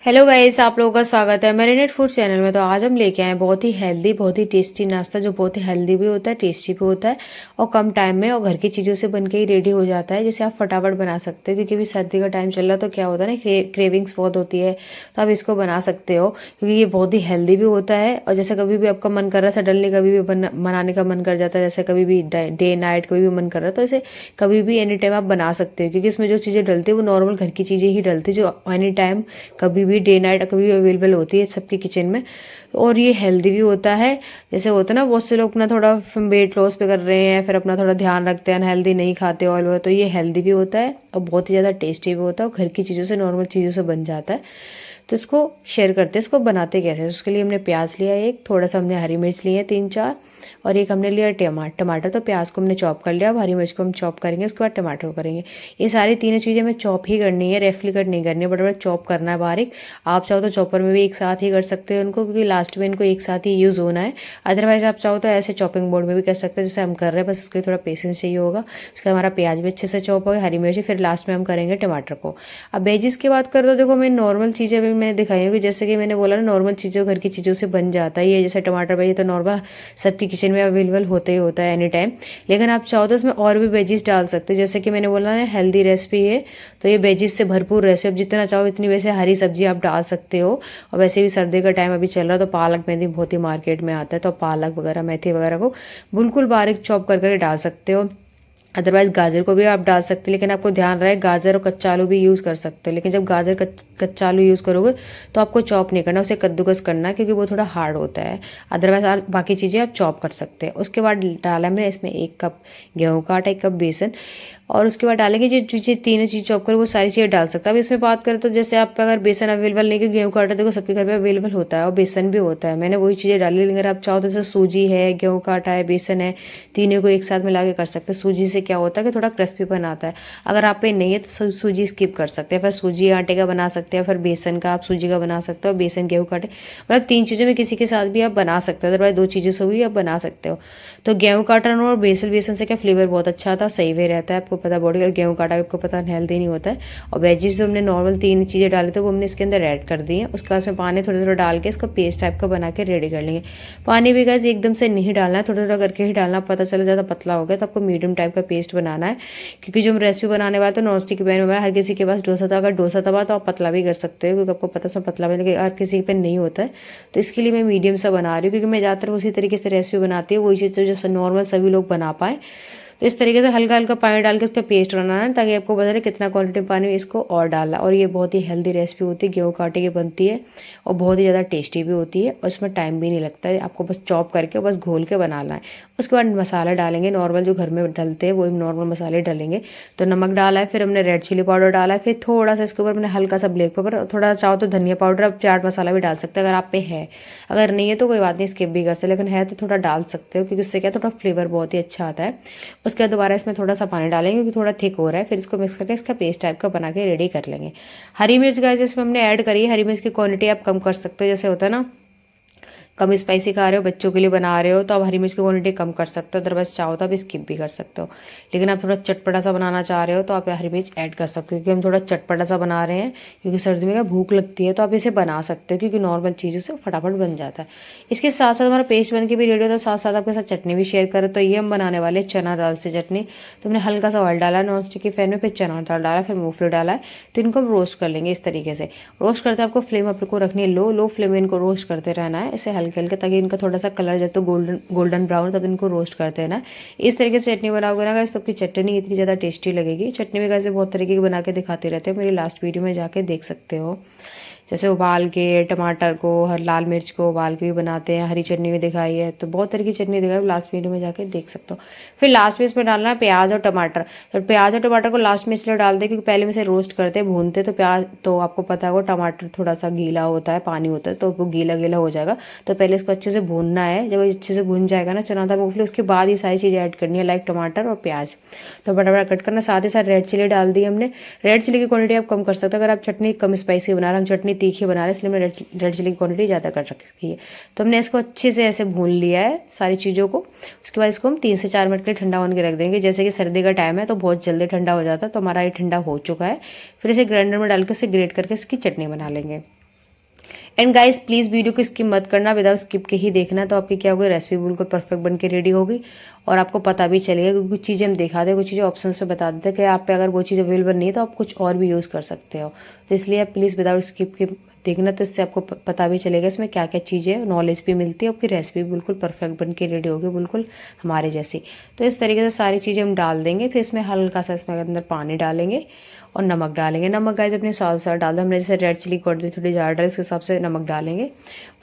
Hello guys, आप लोगों का स्वागत है मैरिनेट फूड चैनल में। तो आज हम लेके आए हैं बहुत ही हेल्दी, बहुत ही टेस्टी नाश्ता जो बहुत ही हेल्दी भी होता है, टेस्टी भी होता है और कम टाइम में और घर की चीज़ों से बन के ही रेडी हो जाता है, जिसे आप फटाफट बना सकते हो। क्योंकि अभी सर्दी का टाइम चल रहा है तो क्या होता है ना, क्रेविंग्स बहुत होती है, तो आप इसको बना सकते हो क्योंकि ये बहुत ही हेल्दी भी होता है। और जैसे कभी भी आपका मन कर रहा है, सडनली कभी भी बनाने का मन कर जाता है, जैसे कभी भी डे नाइट कोई भी मन कर रहा है, तो इसे कभी भी एनी टाइम आप बना सकते हो। क्योंकि इसमें जो चीज़ें डलती है वो नॉर्मल घर की चीज़ें ही डलती है, जो एनी टाइम कभी भी डे नाइट कभी भी अवेलेबल होती है सबके किचन में। और ये हेल्दी भी होता है। जैसे होता है ना, बहुत से लोग अपना थोड़ा वेट लॉस पे कर रहे हैं, फिर अपना थोड़ा ध्यान रखते हैं, हेल्दी नहीं खाते ऑयल वगैरह, तो ये हेल्दी भी होता है और बहुत ही ज़्यादा टेस्टी भी होता है और घर की चीज़ों से, नॉर्मल चीज़ों से बन जाता है। तो इसको शेयर करते हैं, इसको बनाते कैसे हैं। उसके लिए हमने प्याज लिया एक, थोड़ा सा हमने हरी मिर्च लिए 3-4 और एक हमने लिया टमाटर। तो प्याज को हमने चॉप कर लिया, अब हरी मिर्च को हम चॉप करेंगे, उसके बाद टमाटर को करेंगे। ये सारी तीनों चीज़ें हमें चॉप ही करनी है, रफली कट नहीं करनी है, बड़ा बड़ा चॉप करना है बारीक। आप चाहो तो चॉपर में भी एक साथ ही कर सकते हो उनको, क्योंकि लास्ट में इनको एक साथ ही यूज़ होना है। अदरवाइज आप चाहो तो ऐसे चॉपिंग बोर्ड में भी कर सकते हैं जैसे हम कर रहे हैं, बस उसके लिए थोड़ा पेशेंस चाहिए होगा। उसके बाद हमारा प्याज भी अच्छे से चॉप हो गया, हरी मिर्च, फिर लास्ट में हम करेंगे टमाटर को। अब वेजिस की बात करो तो देखो, मैं नॉर्मल चीज़ें भी मैंने दिखाई होगी, जैसे कि मैंने बोला ना, नॉर्मल चीज़ों घर की चीज़ों से बन जाता है। ये जैसे टमाटर भाई, ये तो नॉर्मल सबकी किचन में अवेलेबल होता ही होता है एनी टाइम। लेकिन आप चाहो तो इसमें और भी वेजिस डाल सकते हो, जैसे कि मैंने बोला ना, हेल्दी रेसिपी है तो ये वेजिस से भरपूर रेसिपी, अब जितना चाहो इतनी वैसे हरी सब्जी आप डाल सकते हो। और वैसे भी सर्दी का टाइम अभी चल रहा है, तो पालक मेथी बहुत ही मार्केट में आता है, तो पालक वगैरह मेथी वगैरह को बिल्कुल बारीक चॉप करके डाल सकते हो। अदरवाइज गाजर को भी आप डाल सकते हैं, लेकिन आपको ध्यान रहे गाजर और कच्चा आलू भी यूज़ कर सकते हैं। लेकिन जब गाजर कच्चा आलू यूज़ करोगे तो आपको चॉप नहीं करना, उसे कद्दूकस करना है, क्योंकि वो थोड़ा हार्ड होता है। अदरवाइज बाकी चीज़ें आप चॉप कर सकते हैं। उसके बाद डाला मैंने इसमें 1 कप गेहूँ का आटा, 1 कप बेसन, और उसके बाद डालेंगे जो चीज़ें, तीनों चीज़ चॉप करो वो सारी चीज़ें डाल सकते हैं। अब इसमें बात करें तो जैसे आप अगर बेसन अवेलेबल नहीं, कि गेहूँ का आटा देखो सबके घर में अवेलेबल होता है और बेसन भी होता है, मैंने वही चीज़ें डाली। लेकिन अगर आप चाहो तो जैसे सूजी है, गेहूँ का आटा है, बेसन है, तीनों को एक साथ मिला के कर सकते हैं। सूजी से क्या होता है कि थोड़ा क्रिस्पीपन आता है। अगर आप पे नहीं है तो सूजी स्किप कर सकते हैं, फिर सूजी आटे का बना सकते हैं, फिर बेसन का आप सूजी का बना सकते हो, बेसन गेहूँ का आटे, मतलब 3 चीज़ों में किसी के साथ भी आप बना सकते हो। अदरवाइज 2 चीज़ों से भी आप बना सकते हो। तो गेहूँ का आटा और बेसन से क्या फ्लेवर बहुत अच्छा आता है, सही वे रहता है। आपको पता बॉडी का, गेहूँ का आटा आपको पता हेल्दी नहीं होता है। और वेजिस जो हमने नॉर्मल 3 चीज़ें डाली थी वो हमने इसके अंदर ऐड कर दी है। उसके बाद में पानी थोड़ा थोड़ा डाल के इसका पेस्ट टाइप का बना के रेडी कर लेंगे। पानी भी गैस एकदम से नहीं डालना है, थोड़ा थोड़ा करके ही डालना। पता चला ज़्यादा पतला हो गया तो आपको मीडियम टाइप का पेस्ट बनाना है। क्योंकि जो हम रेसिपी बनाने वाले तो नॉन स्टिक पैन में, हर किसी के पास डोसा था, अगर डोसा तवा तो आप पतला भी कर सकते हो, क्योंकि आपको पता है पतला भी, लेकिन हर किसी पे नहीं होता है। तो इसके लिए मैं मीडियम सा बना रही हूँ, क्योंकि मैं ज़्यादातर उसी तरीके से रेसिपी बनाती हूँ, वही चीज़ जो नॉर्मल सभी लोग बना पाएँ। तो इस तरीके से हल्का हल्का पानी डाल के उसका पेस्ट बनाना है, ताकि आपको पता चले कितना क्वांटिटी में पानी इसको और डालना। और ये बहुत ही हेल्दी रेसिपी होती है, गेहूँ के आटे की बनती है और बहुत ही ज़्यादा टेस्टी भी होती है, और इसमें टाइम भी नहीं लगता है। आपको बस चॉप करके बस घोल के बनाना है। उसके बाद मसाला डालेंगे, नॉर्मल जो घर में डलते हैं वही नॉर्मल मसाले डालेंगे। तो नमक डाला है, फिर हमने रेड चिली पाउडर डाला है, फिर थोड़ा सा इसके ऊपर मैंने हल्का सा ब्लैक पेपर, थोड़ा चाहो तो धनिया पाउडर, अब चाट मसाला भी डाल सकते हैं अगर आप पे है। अगर नहीं है तो कोई बात नहीं, स्किप भी कर सकते, लेकिन है तो थोड़ा डाल सकते हो, क्योंकि उससे क्या थोड़ा फ्लेवर बहुत ही अच्छा आता है। उसके बाद दोबारा इसमें थोड़ा सा पानी डालेंगे, क्योंकि थोड़ा थिक हो रहा है। फिर इसको मिक्स करके इसका पेस्ट टाइप का बना के रेडी कर लेंगे। हरी मिर्च गाइस इसमें हमने ऐड करी है, हरी मिर्च की क्वांटिटी आप कम कर सकते हो। जैसे होता है ना, कम स्पाइसी खा रहे हो, बच्चों के लिए बना रहे हो, तो आप हरी मिर्च की क्वांटिटी कम कर सकते हो। अदरवाइज चाहो तो आप स्किप भी कर सकते हो। लेकिन आप थोड़ा चटपटा सा बनाना चाह रहे हो तो आप हरी मिर्च ऐड कर सकते हो, क्योंकि हम थोड़ा चटपटा सा बना रहे हैं, क्योंकि सर्दी में क्या भूख लगती है, तो आप इसे बना सकते हो, क्योंकि नॉर्मल चीज़ों से फटाफट बन जाता है। इसके साथ साथ हमारा पेस्ट बन के भी रेडी होता है, साथ साथ आपके साथ चटनी भी शेयर करो। तो ये हम बनाने वाले चना दाल से चटनी। तो हमने हल्का सा ऑयल डाला नॉन स्टिक के पैन में, फिर चना दाल डाला, फिर मूंगफली डाला है। तो इनको हम रोस्ट कर लेंगे इस तरीके से। रोस्ट करते आपको फ्लेम आपको रखनी है लो फ्लेम में, इनको रोस्ट करते रहना है ऐसे हल्के हल्के, ताकि इनका थोड़ा सा कलर जब तो गोल्डन ब्राउन, तब इनको रोस्ट करते हैं ना। इस तरीके से चटनी बनाओगे ना गाइस, तो आपकी चटनी इतनी ज़्यादा टेस्टी लगेगी। चटनी में गाइस बहुत तरीके की बना के दिखाते रहते हैं, मेरी लास्ट वीडियो में जाके देख सकते हो। जैसे उबाल के टमाटर को, हर लाल मिर्च को उबाल के भी बनाते हैं, हरी चटनी भी दिखाई है, तो बहुत तरह की चटनी दिखाई, लास्ट वीडियो में जाके देख सकते हो। फिर लास्ट में इसमें डालना है प्याज और टमाटर। तो प्याज और टमाटर को लास्ट में इसलिए डालते हैं क्योंकि पहले में से रोस्ट करते हैं, भूनते, तो प्याज तो आपको पता होगा टमाटर थोड़ा सा गीला होता है, पानी होता है, तो वो गीला गीला हो जाएगा। तो पहले इसको अच्छे से भूनना है। जब अच्छे से भून जाएगा ना चना दाल मूंगफली, उसके बाद ये सारी चीज़ें ऐड करनी है, लाइक टमाटर और प्याज। तो बड़ा बड़ा कट करना, साथ ही साथ रेड चिली डाल दी हमने। रेड चिली की क्वांटिटी आप कम कर सकते हो, अगर आप चटनी कम स्पाइसी बना रहे हैं, हम चटनी तीखी बना रहे हैं, इसलिए रेड चिली की क्वांटिटी ज़्यादा कर रखी है। तो हमने इसको अच्छे से ऐसे भून लिया है सारी चीज़ों को। उसके बाद इसको हम 3 से 4 मिनट के लिए ठंडा होने के रख देंगे। जैसे कि सर्दी का टाइम है तो बहुत जल्दी ठंडा हो जाता है, तो हमारा ये ठंडा हो चुका है। फिर इसे ग्राइंडर में डाल के इसे ग्रेट करके इसकी चटनी बना लेंगे। एंड गाइस प्लीज़ वीडियो को स्किप मत करना, विदाउट स्किप के ही देखना, तो आपकी क्या होगी, रेसिपी बिल्कुल परफेक्ट बन के रेडी होगी और आपको पता भी चलेगा। क्योंकि कुछ चीज़ें हम दिखाते हैं, कुछ चीज़ें ऑप्शंस पे बता देते हैं कि आप पे अगर वो चीज़ अवेलेबल नहीं है तो आप कुछ और भी यूज़ कर सकते हो। तो इसलिए आप प्लीज़ विदाउट स्किप के देखना, तो इससे आपको पता भी चलेगा इसमें क्या क्या चीज़ें है, नॉलेज भी मिलती है, आपकी रेसिपी बिल्कुल परफेक्ट बन के रेडी होगी, बिल्कुल हमारे जैसी। तो इस तरीके से सारी चीज़ें हम डाल देंगे। फिर इसमें हल्का सा इसमें अंदर पानी डालेंगे और नमक डालेंगे। नमक गाइस अपने स्वाद से डाल दो, हमने जैसे रेड चिली पाउडर थोड़ी ज़्यादा डाली, उसके हिसाब से नमक डालेंगे।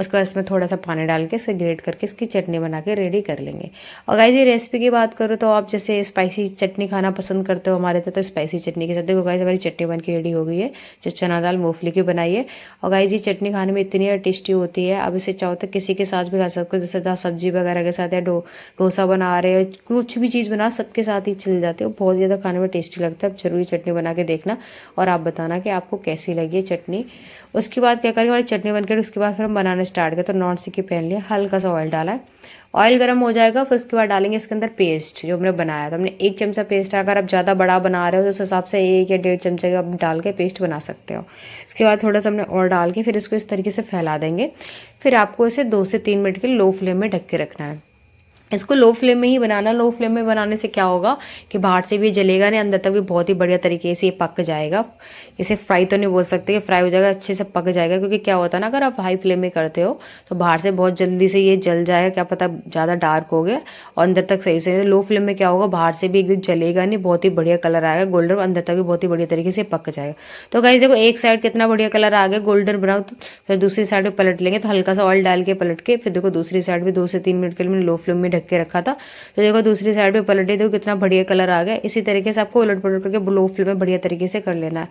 उसके बाद इसमें थोड़ा सा पानी डाल के इसे ग्रेट करके इसकी चटनी बना के रेडी कर लेंगे। और गाइस ये रेसिपी की बात करो तो आप जैसे स्पाइसी चटनी खाना पसंद करते हो हमारे तो स्पाइसी चटनी के साथ देखो गाइस हमारी चटनी बन के रेडी हो गई है, जो चना दाल मूंगफली की बनाई है। और गाइस ये चटनी खाने में इतनी टेस्टी होती है, अब इसे चाहो तो किसी के साथ भी खा सकते हो, जैसे दाल सब्जी वगैरह के साथ या डोसा बना रहे हो, कुछ भी चीज़ बना सबके साथ ही चल जाते हो, बहुत ज़्यादा खाने में टेस्टी लगता है। अब जरूरी चटनी बना के देखना और आप बताना कि आपको कैसी लगी चटनी। उसके बाद क्या करेंगे, हमारी चटनी बनकर उसके बाद फिर हम बनाना स्टार्ट करें। तो नॉन स्टिक की पैन लिया, हल्का सा ऑयल डाला है, ऑयल गर्म हो जाएगा, फिर उसके बाद डालेंगे इसके अंदर पेस्ट जो हमने बनाया था। हमने 1 चमचा पेस्ट है, अगर आप ज़्यादा बड़ा बना रहे हो तो उस हिसाब से 1 या 1.5 चमचे का आप डाल के पेस्ट बना सकते हो। इसके बाद थोड़ा सा हमने और डाल के फिर इसको इस तरीके से फैला देंगे। फिर आपको इसे 2 से 3 मिनट के लो फ्लेम में ढक के रखना है। इसको लो फ्लेम में ही बनाना। लो फ्लेम में बनाने से क्या होगा कि बाहर से भी जलेगा नहीं, अंदर तक भी बहुत ही बढ़िया तरीके से ये पक जाएगा। इसे फ्राई तो नहीं बोल सकते कि फ्राई हो जाएगा, अच्छे से पक जाएगा। क्योंकि क्या होता है ना, अगर आप हाई फ्लेम में करते हो तो बाहर से बहुत जल्दी से ये जल जाएगा, क्या पता ज़्यादा डार्क हो गया और अंदर तक सही से। लो फ्लेम में क्या होगा, बाहर से भी एकदम जलेगा नहीं, बहुत ही बढ़िया कलर आएगा गोल्डन, अंदर तक भी बहुत ही बढ़िया तरीके से पक जाएगा। तो गाइस देखो एक साइड कितना बढ़िया कलर आ गया गोल्डन ब्राउन, फिर दूसरी साइड पे पलट लेंगे। तो हल्का सा ऑयल डाल के पलट के फिर देखो दूसरी साइड भी 2 से 3 मिनट के लिए मैंने लो फ्लेम में ढक के रखा था। तो देखो दूसरी साइड पे पलटे, देखो कितना बढ़िया कलर आ गया। इसी तरीके से आपको उलट पलट करके लो फ्लेम में बढ़िया तरीके से कर लेना है।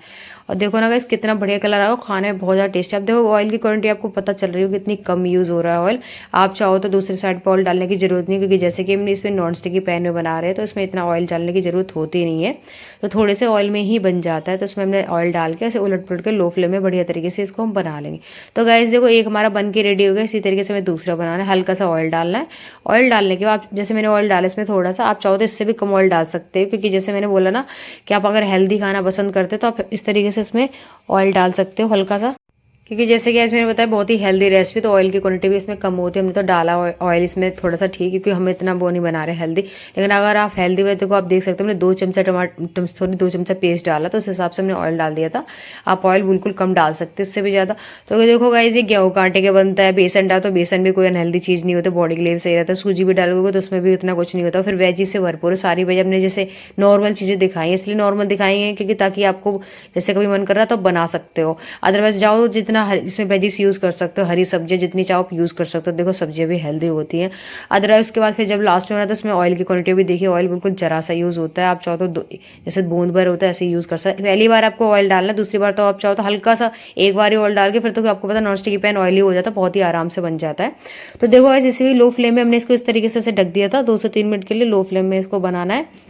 और देखो ना गाइस कितना बढ़िया कलर आ गया, खाने में बहुत ज़्यादा टेस्टी। अब देखो ऑयल की क्वांटिटी आपको पता चल रही हो कितनी कम यूज़ हो रहा है ऑयल। आप चाहो तो दूसरी साइड पर ऑयल डालने की जरूरत नहीं, क्योंकि जैसे कि हम इसमें नॉन स्टिक की पैन में बना रहे हैं तो इसमें इतना ऑयल डालने की जरूरत होती नहीं है, तो थोड़े से ऑयल में ही बन जाता है। तो उसमें हमने ऑयल डाल के ऐसे उलट पलट के लो फ्लेम में बढ़िया तरीके से इसको हम बना लेंगे। तो गाइस देखो एक हमारा बन के रेडी हो गया। इसी तरीके से हमें दूसरा बनाना है, हल्का सा ऑयल डालना है। ऑयल डालने के बाद जैसे मैंने ऑयल डाला इसमें थोड़ा सा, आप चाहो तो इससे भी कम ऑयल डाल सकते हो, क्योंकि जैसे मैंने बोला ना कि आप अगर हेल्दी खाना पसंद करते हो तो आप इस तरीके से इसमें ऑयल डाल सकते हो हल्का सा। क्योंकि जैसे कि आज मैंने बताया बहुत ही हेल्दी रेसिपी, तो ऑयल की क्वांटिटी भी इसमें कम होती है। हमने तो डाला ऑयल इसमें थोड़ा सा ठीक है, क्योंकि हम इतना वो नहीं बना रहे हेल्दी। लेकिन अगर आप हेल्दी हुए तो आप देख सकते हो, हमने 2 चमचा टमाटर सॉरी 2 चमचा पेस्ट डाला, तो उस हिसाब से हमने ऑयल डाल दिया था। आप ऑयल बिल्कुल कम डाल सकते हैं, इससे भी ज़्यादा। तो देखो गाइस ये गेहूँ का आटे के बनता है, बेसन डाल तो बेसन भी कोई अनहेल्दी चीज़ नहीं होती, बॉडी के लिए सही रहता है। सूजी भी डालोगे तो उसमें भी इतना कुछ नहीं होता। फिर वेजी से भरपूर है, सारी वेज हमने जैसे नॉर्मल चीज़ें दिखाई हैं, इसलिए नॉर्मल दिखाई हैं क्योंकि ताकि आपको जैसे कभी मन कर रहा है तो बना सकते हो। अदरवाइज जाओ जितना इसमें वेजिस यूज़ कर सकते हो, हरी सब्जियां जितनी चाहो आप यूज़ कर सकते हो। देखो सब्जियां भी हेल्दी होती हैं। अदरवाइज उसके बाद फिर जब लास्ट में होना तो उसमें ऑयल की क्वांटिटी भी देखिए, ऑयल बिल्कुल जरा सा यूज़ होता है। आप चाहो तो जैसे बूंद भर होता है ऐसे यूज़ कर सकते। पहली बार आपको ऑयल डालना है, दूसरी बार तो आप चाहो तो हल्का सा एक बार ही ऑयल डाल के फिर तो आपको पता नॉन स्टिक की पैन ऑयली हो जाता है, बहुत ही आराम से बन जाता है। तो देखो जैसे भी लो फ्लेम में हमने इसको इस तरीके से ढक दिया था, 2 से 3 मिनट के लिए लो फ्लेम में इसको बनाना है।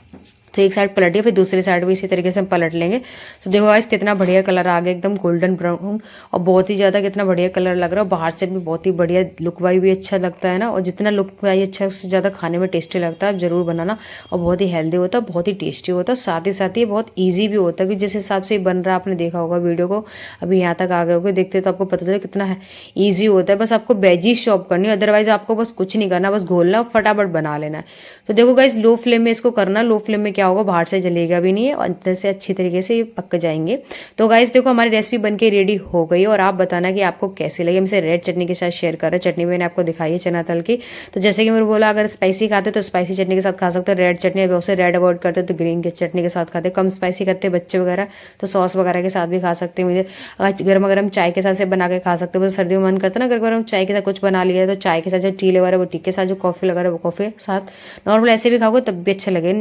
तो एक साइड पलटिए, फिर दूसरी साइड भी इसी तरीके से हम पलट लेंगे। तो देखो गाइस कितना बढ़िया कलर आ गया, एकदम गोल्डन ब्राउन, और बहुत ही ज़्यादा कितना बढ़िया कलर लग रहा है। बाहर से भी बहुत ही बढ़िया लुक वाई भी अच्छा लगता है ना, और जितना लुक वाई अच्छा है उससे ज़्यादा खाने में टेस्टी लगता है। आप जरूर बनाना, और बहुत ही हेल्दी होता है, बहुत ही टेस्टी होता है, साथ ही बहुत ईजी भी होता है। कि जिस हिसाब से बन रहा है आपने देखा होगा वीडियो को, अभी यहाँ तक आ गए होगे देखते तो आपको पता चले कितना ईजी होता है। बस आपको वेजीज चॉप करनी है, अदरवाइज आपको बस कुछ नहीं करना, बस घोलना और फटाफट बना लेना है। तो देखो गाइस लो फ्लेम में इसको करना, लो फ्लेम में क्या होगा बाहर से जलेगा भी नहीं है और अंदर से अच्छी तरीके से ये पक जाएंगे। तो गाइस देखो हमारी रेसिपी बनके रेडी हो गई, और आप बताना कि आपको कैसी लगी। हम इसे रेड चटनी के साथ शेयर कर रहे हैं, चटनी मैंने आपको दिखाई है चना तल की। तो जैसे कि मैंने बोला अगर स्पाइसी खाते तो स्पाइसी चटनी के साथ खा सकते हो, रेड चटनी बहुत से रेड अवॉइड करते तो ग्रीन की चटनी के साथ खाते, कम स्पाइसी करते बच्चे वगैरह तो सॉस वगैरह के साथ भी खा सकते हैं। मुझे अगर गर्मा गर्म चाय के साथ से बना के खा सकते हो, सर्दियों में मन करता है ना गर्मा गर्म चाय के साथ कुछ बना लिया, तो चाय के साथ जो टी वगैरह वो टी के साथ, जो कॉफ़ी वगैरह वो कॉफ़ी के साथ, नॉर्मल ऐसे भी खाओगे तब भी अच्छा लगेगा।